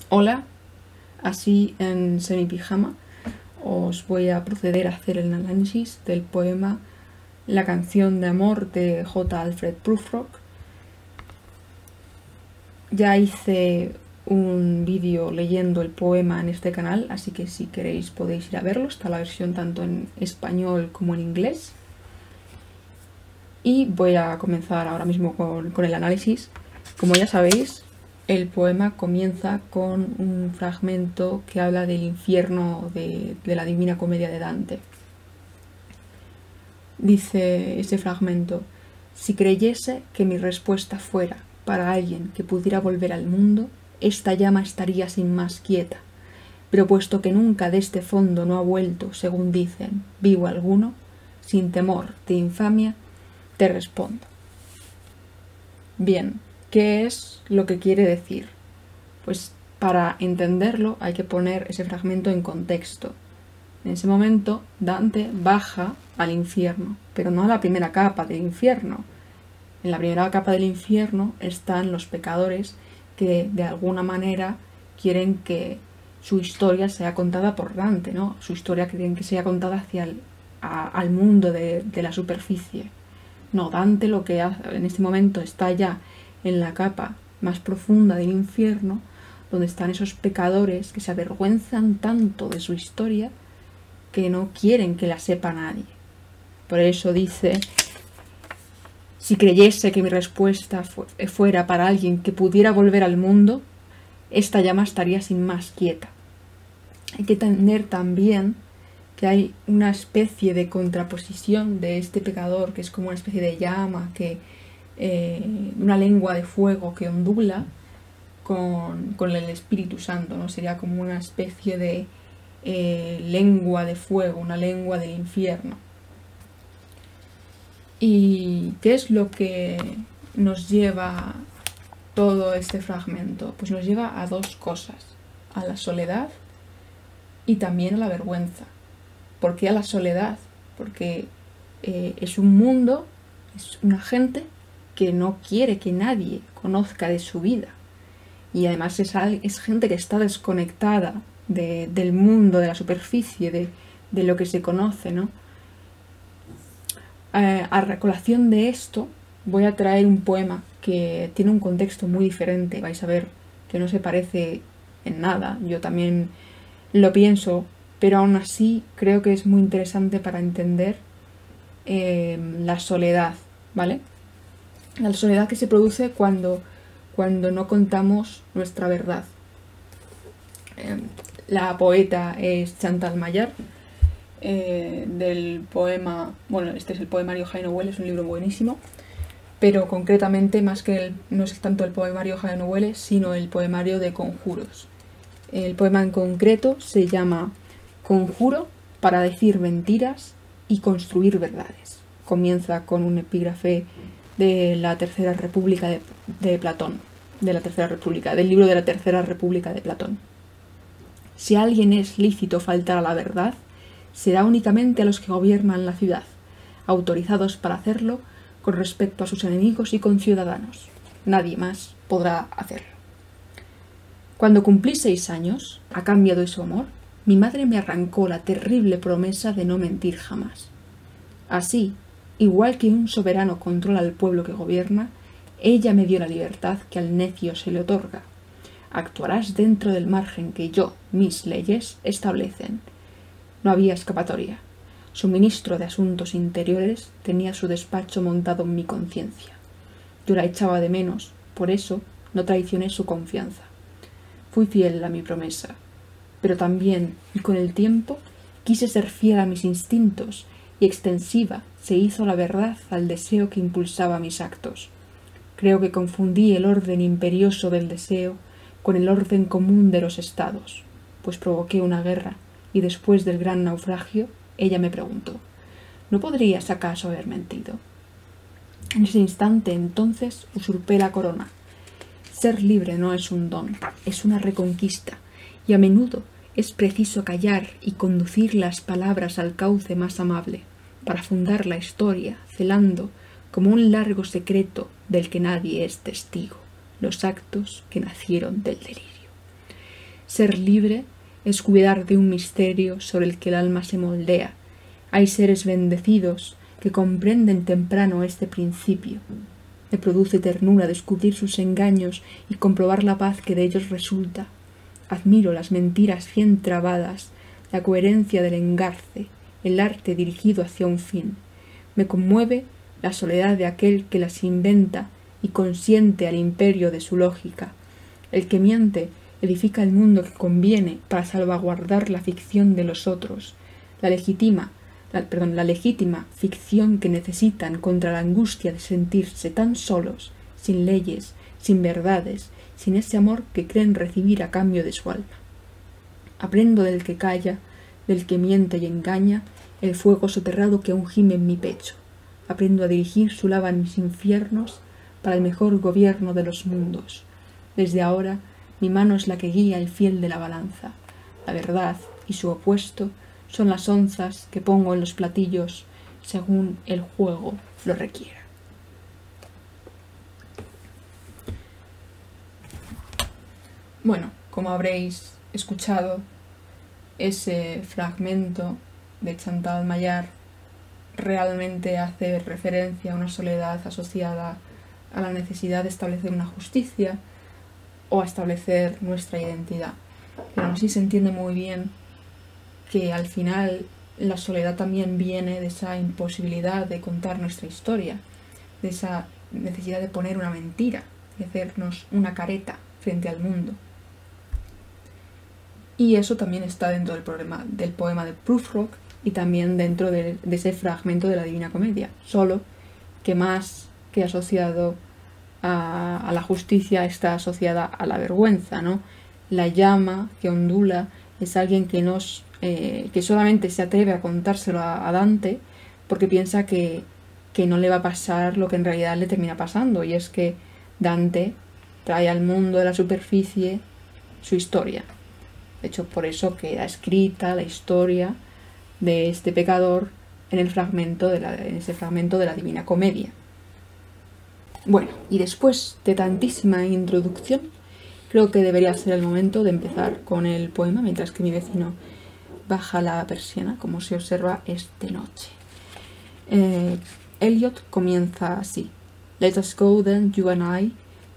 Hola, así en semipijama os voy a proceder a hacer el análisis del poema La canción de amor de J. Alfred Prufrock. Ya hice un vídeo leyendo el poema en este canal, así que si queréis podéis ir a verlo. Está la versión tanto en español como en inglés. Y voy a comenzar ahora mismo con el análisis. Como ya sabéis, el poema comienza con un fragmento que habla del infierno de la Divina Comedia de Dante. Dice ese fragmento: si creyese que mi respuesta fuera para alguien que pudiera volver al mundo, esta llama estaría sin más quieta. Pero puesto que nunca de este fondo no ha vuelto, según dicen, vivo alguno, sin temor de infamia, te respondo. Bien, ¿qué es lo que quiere decir? Pues para entenderlo hay que poner ese fragmento en contexto. En ese momento Dante baja al infierno, pero no a la primera capa del infierno. En la primera capa del infierno están los pecadores que de alguna manera quieren que su historia sea contada por Dante, ¿no? Su historia quieren que sea contada hacia al mundo de la superficie. No, Dante lo que hace en este momento está ya en la capa más profunda del infierno, donde están esos pecadores que se avergüenzan tanto de su historia que no quieren que la sepa nadie. Por eso dice: si creyese que mi respuesta fuera para alguien que pudiera volver al mundo, esta llama estaría sin más quieta. Hay que entender también que hay una especie de contraposición de este pecador, que es como una especie de llama, una lengua de fuego que ondula con el Espíritu Santo, ¿no? Sería como una especie de lengua de fuego, una lengua del infierno. ¿Y qué es lo que nos lleva todo este fragmento? Pues nos lleva a dos cosas: a la soledad y también a la vergüenza. ¿Por qué a la soledad? Porque es un mundo, es una gente que no quiere que nadie conozca de su vida. Y además es gente que está desconectada del mundo, de la superficie, de lo que se conoce, ¿no? A colación de esto voy a traer un poema que tiene un contexto muy diferente. Vais a ver que no se parece en nada. Yo también lo pienso, pero aún así creo que es muy interesante para entender la soledad, ¿vale? La soledad que se produce cuando no contamos nuestra verdad. La poeta es Chantal Mayar, del poema, bueno, este es el poemario Jaime Noel, es un libro buenísimo, pero concretamente no es tanto el poemario Jaime Noel, sino el poemario de conjuros. El poema en concreto se llama Conjuro para decir mentiras y construir verdades. Comienza con un epígrafe de la Tercera República de Platón, del libro de la Tercera República de Platón. Si a alguien es lícito faltar a la verdad, será únicamente a los que gobiernan la ciudad, autorizados para hacerlo con respecto a sus enemigos y conciudadanos. Nadie más podrá hacerlo. Cuando cumplí 6 años, a cambio de su amor, mi madre me arrancó la terrible promesa de no mentir jamás. Así, igual que un soberano controla al pueblo que gobierna, ella me dio la libertad que al necio se le otorga. Actuarás dentro del margen que mis leyes, establecen. No había escapatoria. Su ministro de Asuntos Interiores tenía su despacho montado en mi conciencia. Yo la echaba de menos, por eso no traicioné su confianza. Fui fiel a mi promesa, pero también, y con el tiempo, quise ser fiel a mis instintos, y extensiva se hizo la verdad al deseo que impulsaba mis actos. Creo que confundí el orden imperioso del deseo con el orden común de los estados, pues provoqué una guerra, y después del gran naufragio, ella me preguntó: ¿no podrías acaso haber mentido? En ese instante, entonces, usurpé la corona. Ser libre no es un don, es una reconquista, y a menudo es preciso callar y conducir las palabras al cauce más amable, para fundar la historia, celando, como un largo secreto del que nadie es testigo, los actos que nacieron del delirio. Ser libre es cuidar de un misterio sobre el que el alma se moldea. Hay seres bendecidos que comprenden temprano este principio. Me produce ternura descubrir sus engaños y comprobar la paz que de ellos resulta. Admiro las mentiras bien trabadas, la coherencia del engarce, el arte dirigido hacia un fin. Me conmueve la soledad de aquel que las inventa y consiente al imperio de su lógica. El que miente edifica el mundo que conviene para salvaguardar la ficción de los otros, la legítima ficción que necesitan contra la angustia de sentirse tan solos, sin leyes, sin verdades, sin ese amor que creen recibir a cambio de su alma. Aprendo del que calla, del que miente y engaña, el fuego soterrado que aún gime en mi pecho. Aprendo a dirigir su lava en mis infiernos para el mejor gobierno de los mundos. Desde ahora, mi mano es la que guía el fiel de la balanza. La verdad y su opuesto son las onzas que pongo en los platillos según el juego lo requiera. Bueno, como habréis escuchado, ese fragmento de Chantal Maillard realmente hace referencia a una soledad asociada a la necesidad de establecer una justicia o a establecer nuestra identidad. Pero aún así se entiende muy bien que al final la soledad también viene de esa imposibilidad de contar nuestra historia, de esa necesidad de poner una mentira, de hacernos una careta frente al mundo. Y eso también está dentro del poema de Prufrock y también dentro de ese fragmento de la Divina Comedia, solo que más que asociado a la justicia está asociada a la vergüenza, ¿no? La llama que ondula es alguien que solamente se atreve a contárselo a Dante porque piensa que no le va a pasar lo que en realidad le termina pasando, y es que Dante trae al mundo de la superficie su historia. De hecho, por eso queda escrita la historia de este pecador en ese fragmento de la Divina Comedia. Bueno, y después de tantísima introducción, creo que debería ser el momento de empezar con el poema, mientras que mi vecino baja la persiana, como se observa esta noche. Eliot comienza así: Let us go then, you and I,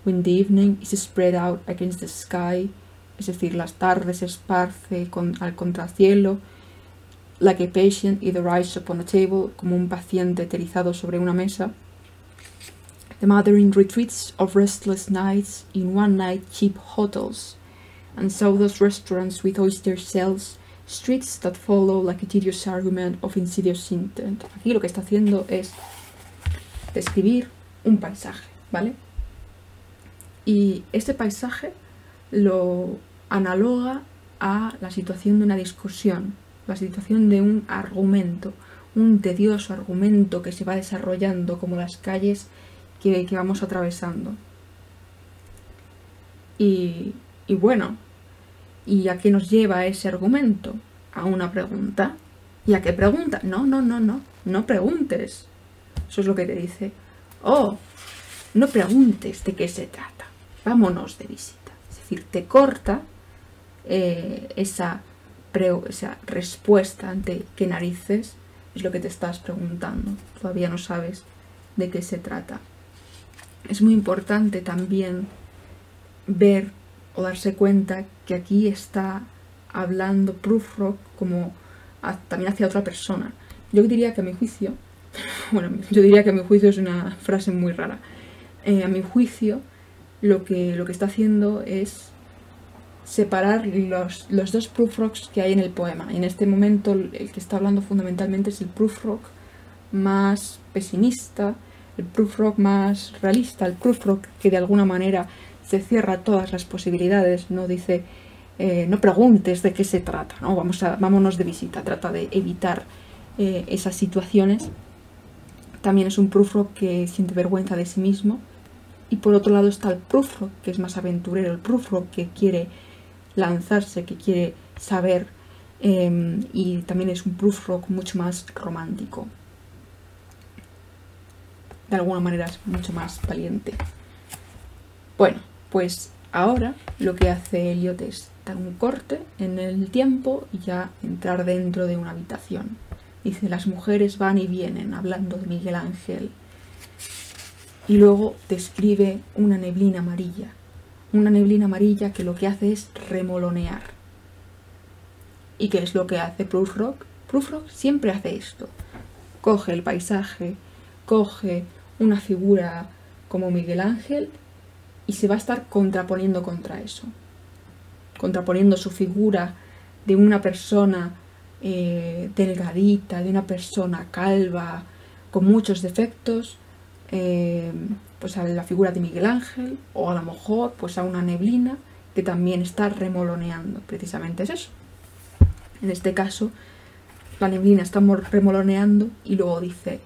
when the evening is spread out against the sky. Es decir, las tardes se esparce al contracielo, like a patient either rise upon a table, como un paciente aterrizado sobre una mesa. The mothering retreats of restless nights in one-night cheap hotels, and those restaurants with oyster shells, streets that follow like a tedious argument of insidious intent. Aquí lo que está haciendo es describir un paisaje, ¿vale? Y este paisaje lo analoga a la situación de una discusión, la situación de un argumento, un tedioso argumento que se va desarrollando como las calles que vamos atravesando. Y bueno, ¿y a qué nos lleva ese argumento? A una pregunta. ¿Y a qué pregunta? No preguntes. Eso es lo que te dice. Oh, no preguntes de qué se trata. Vámonos de visita. Es decir, te corta esa respuesta ante qué narices es lo que te estás preguntando. Todavía no sabes de qué se trata. Es muy importante también ver o darse cuenta que aquí está hablando Prufrock como también hacia otra persona. Yo diría que a mi juicio, es una frase muy rara. A mi juicio, lo que está haciendo es separar los dos Prufrocks que hay en el poema. En este momento el que está hablando fundamentalmente es el Prufrock más pesimista, el Prufrock más realista, el Prufrock que de alguna manera se cierra todas las posibilidades, no dice no preguntes de qué se trata, ¿no? Vámonos de visita, trata de evitar esas situaciones. También es un Prufrock que siente vergüenza de sí mismo, y por otro lado está el Prufrock que es más aventurero, el Prufrock que quiere lanzarse, que quiere saber, y también es un Prufrock mucho más romántico. De alguna manera es mucho más valiente. Bueno, pues ahora lo que hace Eliot es dar un corte en el tiempo y ya entrar dentro de una habitación. Dice, las mujeres van y vienen, hablando de Miguel Ángel. Y luego describe una neblina amarilla. Una neblina amarilla que lo que hace es remolonear. ¿Y qué es lo que hace Prufrock? Prufrock siempre hace esto. Coge el paisaje, coge una figura como Miguel Ángel y se va a estar contraponiendo contra eso. Contraponiendo su figura de una persona delgadita, de una persona calva, con muchos defectos, pues a la figura de Miguel Ángel, o a lo mejor pues a una neblina que también está remoloneando. Precisamente es eso. En este caso, la neblina está remoloneando y luego dice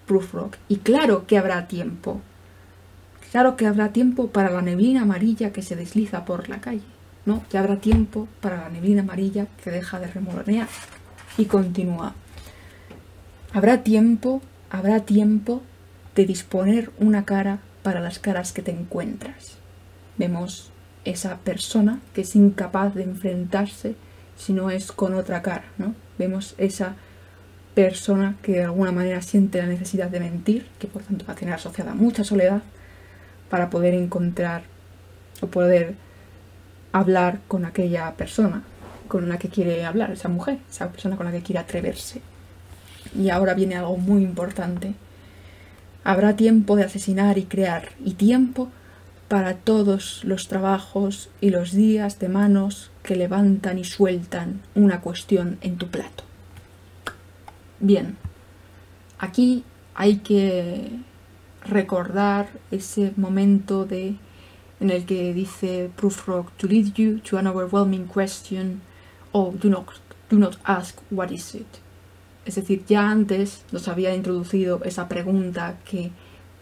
Prufrock, y claro que habrá tiempo. Claro que habrá tiempo para la neblina amarilla que se desliza por la calle, ¿no? Ya habrá tiempo para la neblina amarilla que deja de remolonear. Y continúa. Habrá tiempo de disponer una cara para las caras que te encuentras. Vemos esa persona que es incapaz de enfrentarse si no es con otra cara, ¿no? Vemos esa persona que de alguna manera siente la necesidad de mentir, que por tanto va a tener asociada mucha soledad, para poder encontrar o poder hablar con aquella persona con la que quiere hablar, esa mujer, esa persona con la que quiere atreverse. Y ahora viene algo muy importante. Habrá tiempo de asesinar y crear, y tiempo para todos los trabajos y los días de manos que levantan y sueltan una cuestión en tu plato. Bien, aquí hay que recordar ese momento en el que dice Prufrock, to lead you to an overwhelming question, oh, do not ask what is it. Es decir, ya antes nos había introducido esa pregunta que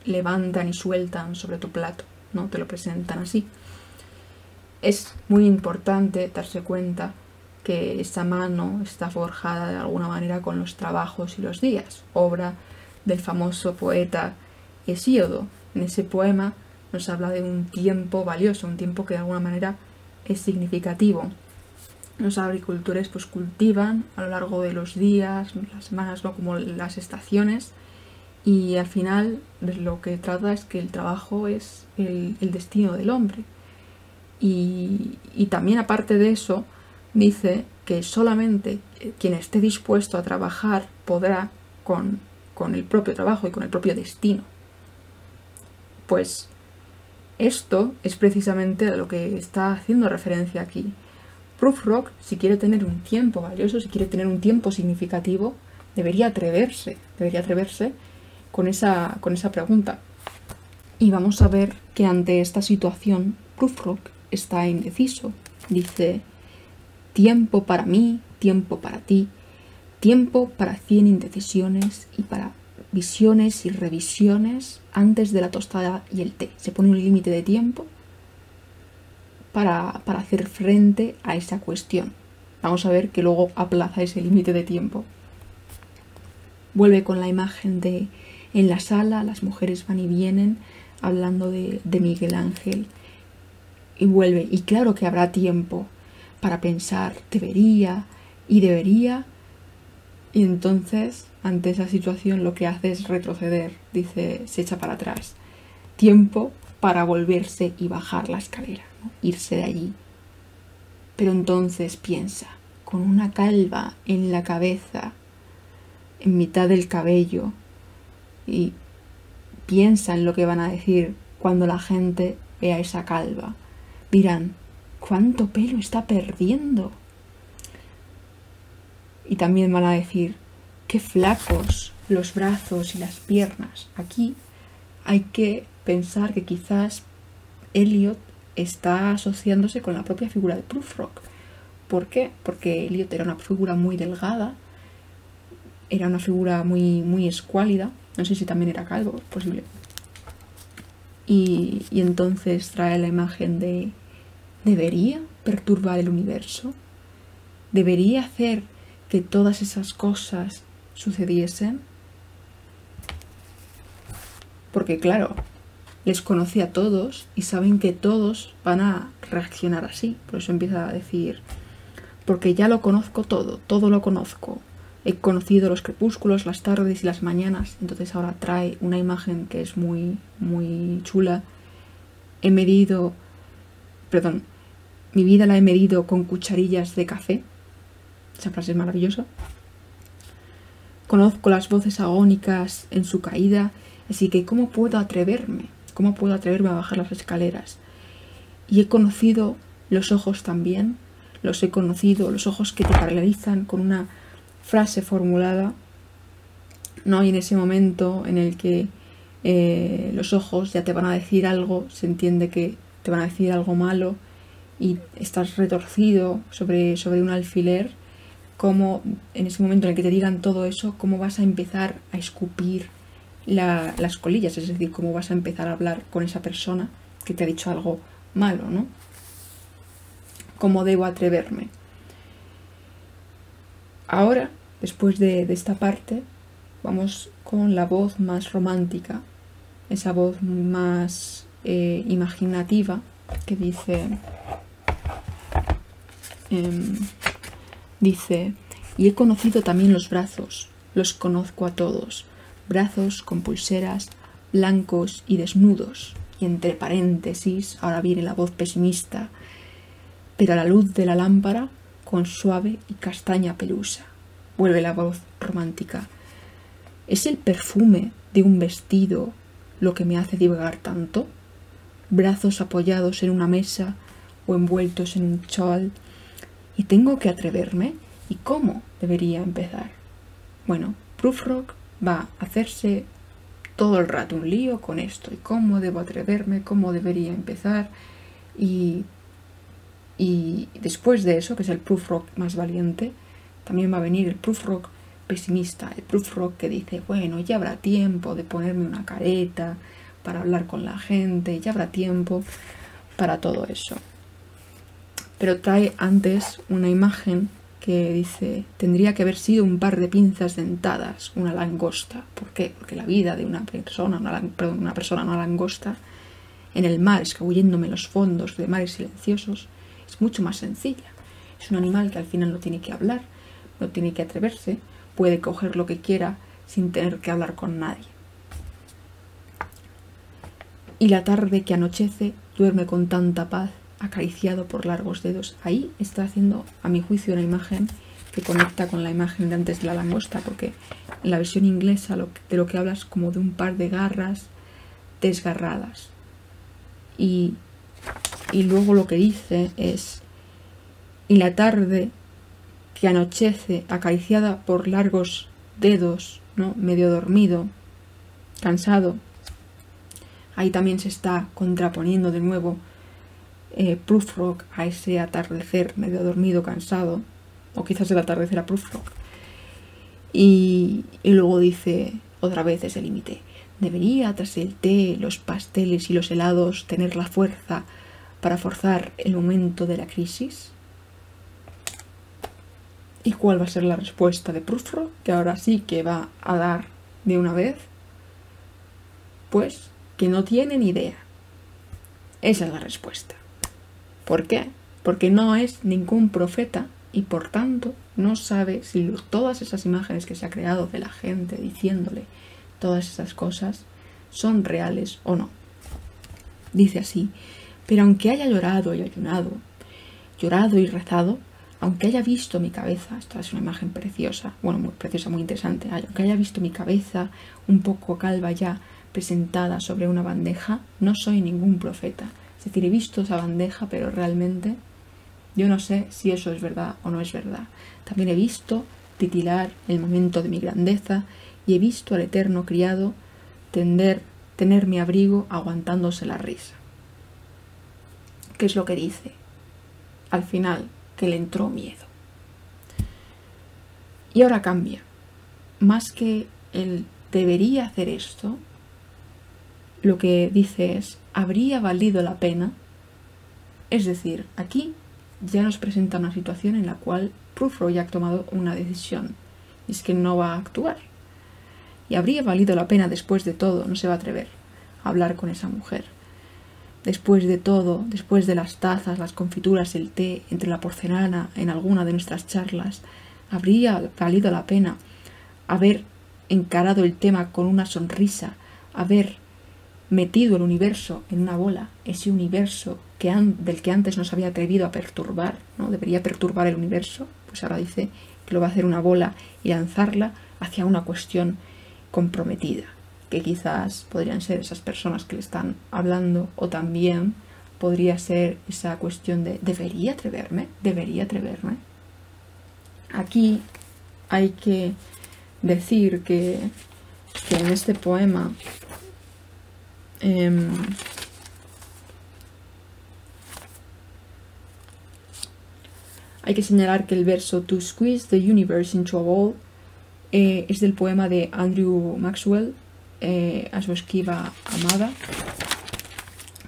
levantan y sueltan sobre tu plato, ¿no? Te lo presentan así. Es muy importante darse cuenta que esa mano está forjada de alguna manera con los trabajos y los días, obra del famoso poeta Hesíodo. En ese poema nos habla de un tiempo valioso, un tiempo que de alguna manera es significativo. Los agricultores pues cultivan a lo largo de los días, las semanas, ¿no? Como las estaciones, y al final de lo que trata es que el trabajo es el destino del hombre. Y también aparte de eso dice que solamente quien esté dispuesto a trabajar podrá con el propio trabajo y con el propio destino. Pues esto es precisamente a lo que está haciendo referencia aquí. Prufrock, si quiere tener un tiempo valioso, si quiere tener un tiempo significativo, debería atreverse con esa pregunta. Y vamos a ver que ante esta situación Prufrock está indeciso. Dice, tiempo para mí, tiempo para ti, tiempo para 100 indecisiones y para visiones y revisiones antes de la tostada y el té. Se pone un límite de tiempo para hacer frente a esa cuestión. Vamos a ver que luego aplaza ese límite de tiempo. Vuelve con la imagen de en la sala, las mujeres van y vienen hablando de Miguel Ángel. Y vuelve, y claro que habrá tiempo para pensar, debería y debería. Y entonces, ante esa situación, lo que hace es retroceder, dice, se echa para atrás. Tiempo para volverse y bajar la escalera, ¿no? Irse de allí. Pero entonces piensa, con una calva en la cabeza, en mitad del cabello, y piensa en lo que van a decir cuando la gente vea esa calva. Dirán, ¿cuánto pelo está perdiendo? Y también van a decir, qué flacos los brazos y las piernas. Aquí hay que pensar que quizás Eliot está asociándose con la propia figura de Prufrock. ¿Por qué? Porque Eliot era una figura muy delgada, era una figura muy escuálida, no sé si también era calvo, es posible. Y entonces trae la imagen de, ¿debería perturbar el universo? ¿Debería hacer que todas esas cosas sucediesen? Porque claro, les conoce a todos y saben que todos van a reaccionar así. Por eso empieza a decir, porque ya lo conozco todo, todo lo conozco. He conocido los crepúsculos, las tardes y las mañanas. Entonces ahora trae una imagen que es muy, muy chula. Mi vida la he medido con cucharillas de café. Esa frase es maravillosa. Conozco las voces agónicas en su caída, así que ¿cómo puedo atreverme? ¿Cómo puedo atreverme a bajar las escaleras? Y he conocido los ojos también, los he conocido, los ojos que te paralizan con una frase formulada, ¿no? Y en ese momento en el que los ojos ya te van a decir algo, se entiende que te van a decir algo malo y estás retorcido sobre un alfiler, cómo en ese momento en el que te digan todo eso, cómo vas a empezar a escupir las colillas, es decir, cómo vas a empezar a hablar con esa persona que te ha dicho algo malo, ¿no? ¿Cómo debo atreverme? Ahora, después de esta parte, vamos con la voz más romántica, esa voz más imaginativa que dice, y he conocido también los brazos, los conozco a todos, brazos con pulseras, blancos y desnudos. Y entre paréntesis, ahora viene la voz pesimista, pero a la luz de la lámpara, con suave y castaña pelusa. Vuelve la voz romántica. ¿Es el perfume de un vestido lo que me hace divagar tanto? Brazos apoyados en una mesa o envueltos en un chal. ¿Y tengo que atreverme? ¿Y cómo debería empezar? Bueno, Prufrock va a hacerse todo el rato un lío con esto. ¿Y cómo debo atreverme? ¿Cómo debería empezar? Y después de eso, que es el Prufrock más valiente, también va a venir el Prufrock pesimista, el Prufrock que dice, bueno, ya habrá tiempo de ponerme una careta para hablar con la gente, ya habrá tiempo para todo eso. Pero trae antes una imagen que dice, tendría que haber sido un par de pinzas dentadas, una langosta. ¿Por qué? Porque la vida de una persona, una langosta, en el mar, escabulléndome en los fondos de mares silenciosos, es mucho más sencilla. Es un animal que al final no tiene que hablar, no tiene que atreverse, puede coger lo que quiera sin tener que hablar con nadie. Y la tarde que anochece duerme con tanta paz, acariciado por largos dedos. Ahí está haciendo, a mi juicio, una imagen que conecta con la imagen de antes de la langosta, porque en la versión inglesa de lo que hablas como de un par de garras desgarradas. Y luego lo que dice es, y la tarde que anochece, acariciada por largos dedos, ¿no? Medio dormido, cansado. Ahí también se está contraponiendo de nuevo Prufrock a ese atardecer medio dormido, cansado, o quizás el atardecer a Prufrock. Y luego dice otra vez ese límite. ¿Debería, tras el té, los pasteles y los helados, tener la fuerza para forzar el momento de la crisis? ¿Y cuál va a ser la respuesta de Prufrock? Que ahora sí que va a dar de una vez. Pues que no tiene ni idea. Esa es la respuesta. ¿Por qué? Porque no es ningún profeta y por tanto no sabe si todas esas imágenes que se ha creado de la gente diciéndole todas esas cosas son reales o no. Dice así, pero aunque haya llorado y ayunado, llorado y rezado, aunque haya visto mi cabeza, esta es una imagen preciosa, bueno, muy preciosa, muy interesante, aunque haya visto mi cabeza un poco calva ya presentada sobre una bandeja, no soy ningún profeta. Es decir, he visto esa bandeja, pero realmente yo no sé si eso es verdad o no es verdad. También he visto titilar el momento de mi grandeza y he visto al eterno criado tener mi abrigo aguantándose la risa. ¿Qué es lo que dice? Al final, que le entró miedo. Y ahora cambia. Más que él debería hacer esto, lo que dice es, ¿habría valido la pena? Es decir, aquí ya nos presenta una situación en la cual Prufrock ya ha tomado una decisión, y es que no va a actuar. Y habría valido la pena después de todo, no se va a atrever. hablar con esa mujer. Después de todo, después de las tazas, las confituras, el té, entre la porcelana, en alguna de nuestras charlas, habría valido la pena haber encarado el tema con una sonrisa, haber metido el universo en una bola, ese universo del que antes nos había atrevido a perturbar, ¿no? Debería perturbar el universo, pues ahora dice que lo va a hacer una bola y lanzarla hacia una cuestión comprometida, que quizás podrían ser esas personas que le están hablando, o también podría ser esa cuestión de ¿debería atreverme? ¿Debería atreverme? Aquí hay que decir que en este poema hay que señalar que el verso To squeeze the universe into a ball es del poema de Andrew Maxwell, a su esquiva amada.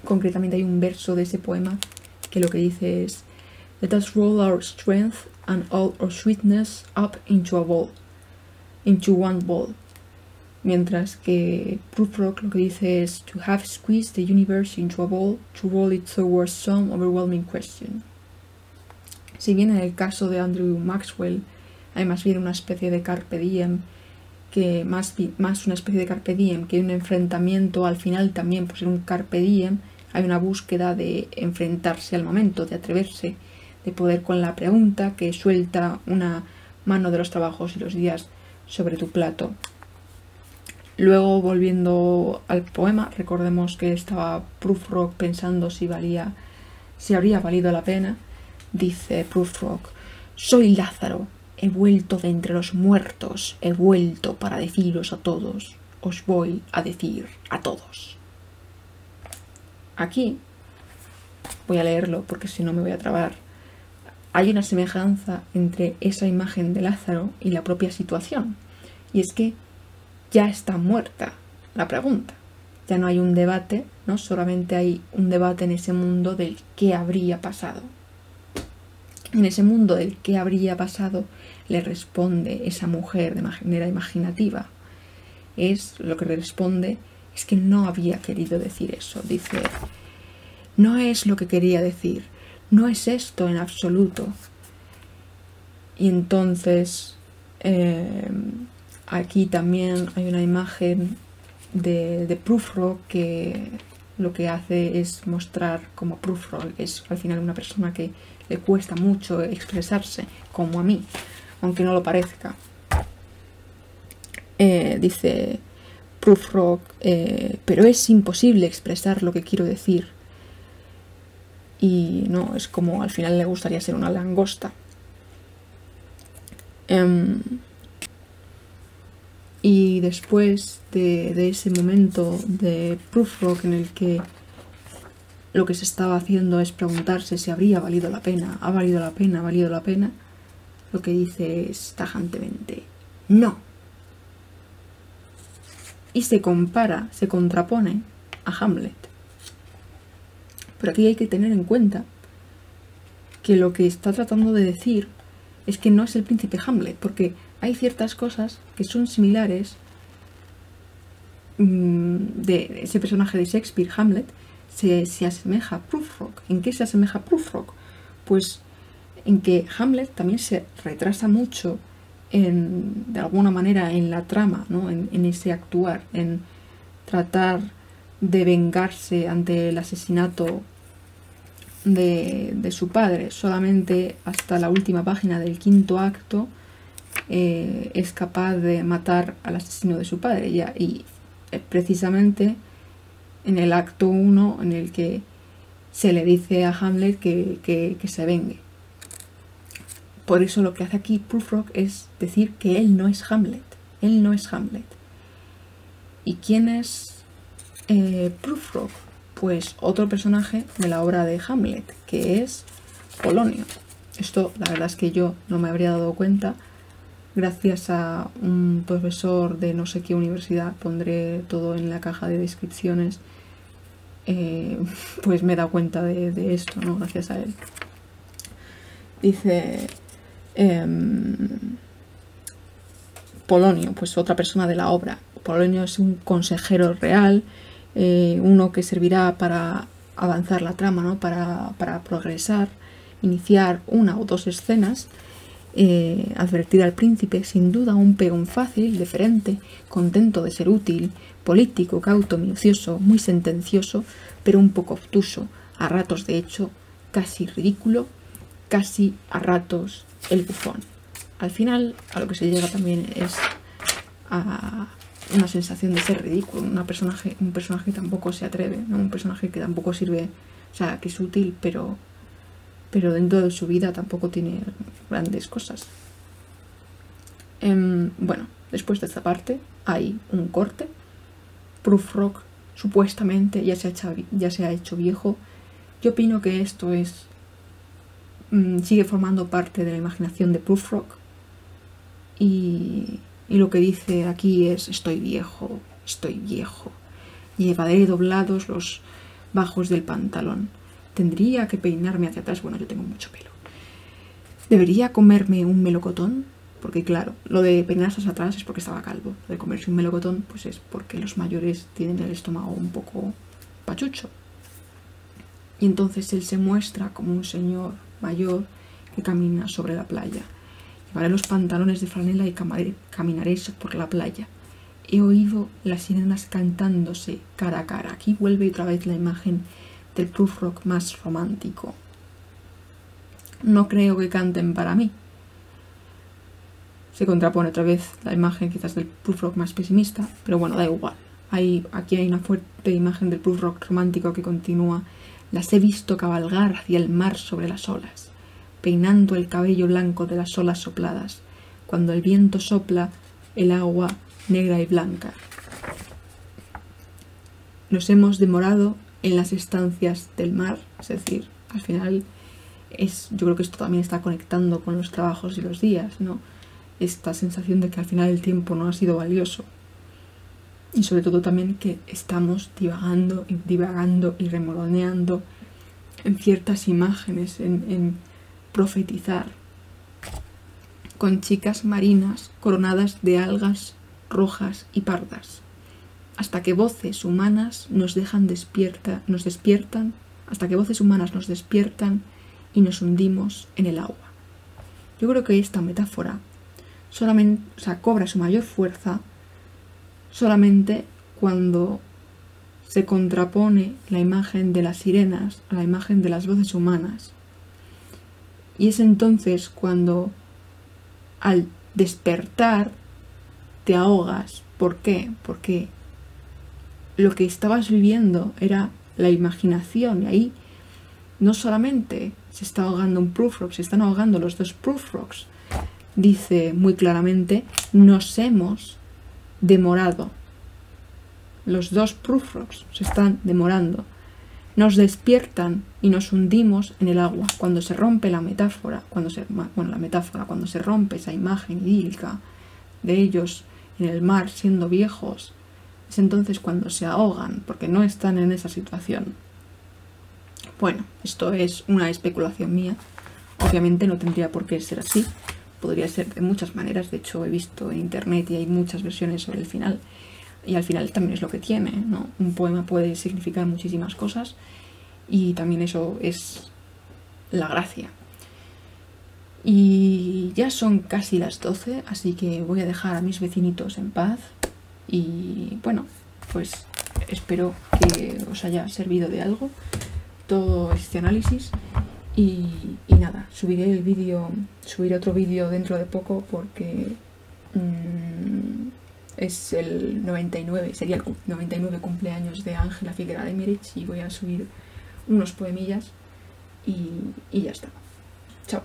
Concretamente hay un verso de ese poema que lo que dice es Let us roll our strength and all our sweetness up into a ball, into one ball. Mientras que Prufrock lo que dice es To have squeezed the universe into a ball, to roll it towards some overwhelming question. Si bien en el caso de Andrew Maxwell hay más bien una especie de carpe diem, que más una especie de carpe diem que un enfrentamiento, al final también por ser un carpe diem hay una búsqueda de enfrentarse al momento, de atreverse, de poder con la pregunta que suelta una mano de los trabajos y los días sobre tu plato. Luego, volviendo al poema, recordemos que estaba Prufrock pensando si habría valido la pena. Dice Prufrock, soy Lázaro, he vuelto de entre los muertos, he vuelto para deciros a todos, os voy a decir a todos. Aquí, voy a leerlo porque si no me voy a trabar, hay una semejanza entre esa imagen de Lázaro y la propia situación, y es que ya está muerta la pregunta, ya no hay un debate, ¿no? Solamente hay un debate en ese mundo del qué habría pasado. En ese mundo del qué habría pasado le responde esa mujer de manera imaginativa. Lo que le responde es que no había querido decir eso. Dice, no es lo que quería decir, no es esto en absoluto. Y entonces aquí también hay una imagen de Prufrock que lo que hace es mostrar como Prufrock es al final una persona que le cuesta mucho expresarse, como a mí, aunque no lo parezca. Dice Prufrock, pero es imposible expresar lo que quiero decir. Y no, es como al final le gustaría ser una langosta. Y después de ese momento de Prufrock en el que lo que se estaba haciendo es preguntarse si habría valido la pena, ha valido la pena, ha valido la pena, lo que dice es tajantemente no. Y se contrapone a Hamlet. Pero aquí hay que tener en cuenta que lo que está tratando de decir es que no es el príncipe Hamlet, porque hay ciertas cosas que son similares de ese personaje de Shakespeare, Hamlet, se asemeja a Prufrock. ¿En qué se asemeja a Prufrock? Pues en que Hamlet también se retrasa mucho de alguna manera en la trama, ¿no? en ese actuar, en tratar de vengarse ante el asesinato de su padre. Solamente hasta la última página del quinto acto es capaz de matar al asesino de su padre. Y precisamente en el acto 1 en el que se le dice a Hamlet que se vengue. Por eso lo que hace aquí Prufrock es decir que él no es Hamlet. Él no es Hamlet. ¿Y quién es Prufrock? Pues otro personaje de la obra de Hamlet, que es Polonio. Esto la verdad es que yo no me habría dado cuenta. Gracias a un profesor de no sé qué universidad, pondré todo en la caja de descripciones, pues me he dado cuenta de esto, ¿no? Gracias a él. Dice Polonio, pues otra persona de la obra. Polonio es un consejero real uno que servirá para avanzar la trama, ¿no? Para progresar, iniciar una o dos escenas, advertir al príncipe, sin duda un peón fácil, deferente, contento de ser útil, político, cauto, minucioso, muy sentencioso, pero un poco obtuso, a ratos de hecho casi ridículo, casi a ratos el bufón. Al final a lo que se llega también es a una sensación de ser ridículo, un personaje que tampoco se atreve, ¿no? Un personaje que tampoco sirve, o sea, que es útil, pero dentro de su vida tampoco tiene grandes cosas. Bueno, después de esta parte hay un corte. Prufrock supuestamente ya se ha hecho viejo. Yo opino que esto es sigue formando parte de la imaginación de Prufrock, y lo que dice aquí es: estoy viejo, llevaré doblados los bajos del pantalón, tendría que peinarme hacia atrás, bueno, yo tengo mucho pelo, debería comerme un melocotón, porque claro, lo de peinarse hacia atrás es porque estaba calvo, lo de comerse un melocotón pues es porque los mayores tienen el estómago un poco pachucho. Y entonces él se muestra como un señor mayor que camina sobre la playa. Llevaré los pantalones de franela y caminaré por la playa. He oído las sirenas cantándose cara a cara. Aquí vuelve otra vez la imagen del Prufrock más romántico. No creo que canten para mí. Se contrapone otra vez la imagen quizás del Prufrock más pesimista, pero bueno, da igual. Aquí hay una fuerte imagen del Prufrock romántico que continúa. Las he visto cabalgar hacia el mar sobre las olas, peinando el cabello blanco de las olas sopladas, cuando el viento sopla el agua negra y blanca. Nos hemos demorado en las estancias del mar, es decir, al final yo creo que esto también está conectando con los trabajos y los días, ¿no? Esta sensación de que al final el tiempo no ha sido valioso. Y sobre todo también que estamos divagando y remoloneando en ciertas imágenes, en profetizar, con chicas marinas coronadas de algas rojas y pardas, hasta que voces humanas nos despiertan, hasta que voces humanas nos despiertan y nos hundimos en el agua. Yo creo que esta metáfora solamente, cobra su mayor fuerza solamente cuando se contrapone la imagen de las sirenas a la imagen de las voces humanas. Y es entonces cuando al despertar te ahogas. ¿Por qué? Porque lo que estabas viviendo era la imaginación, y ahí no solamente se está ahogando un Prufrock, se están ahogando los dos Prufrocks. Dice muy claramente: nos hemos demorado. Los dos Prufrocks se están demorando. Nos despiertan y nos hundimos en el agua. Cuando se rompe la metáfora, cuando se rompe esa imagen idílica de ellos en el mar siendo viejos, es entonces cuando se ahogan, porque no están en esa situación. Bueno, esto es una especulación mía. Obviamente no tendría por qué ser así. Podría ser de muchas maneras. De hecho, he visto en internet y hay muchas versiones sobre el final. Y al final también es lo que tiene, ¿no? Un poema puede significar muchísimas cosas y también eso es la gracia. Y ya son casi las 12, así que voy a dejar a mis vecinitos en paz. Y bueno, pues espero que os haya servido de algo todo este análisis. Y nada, subiré otro vídeo dentro de poco porque es el 99, sería el 99 cumpleaños de Ángela Figueras de Emmerich y voy a subir unos poemillas y ya está. Chao.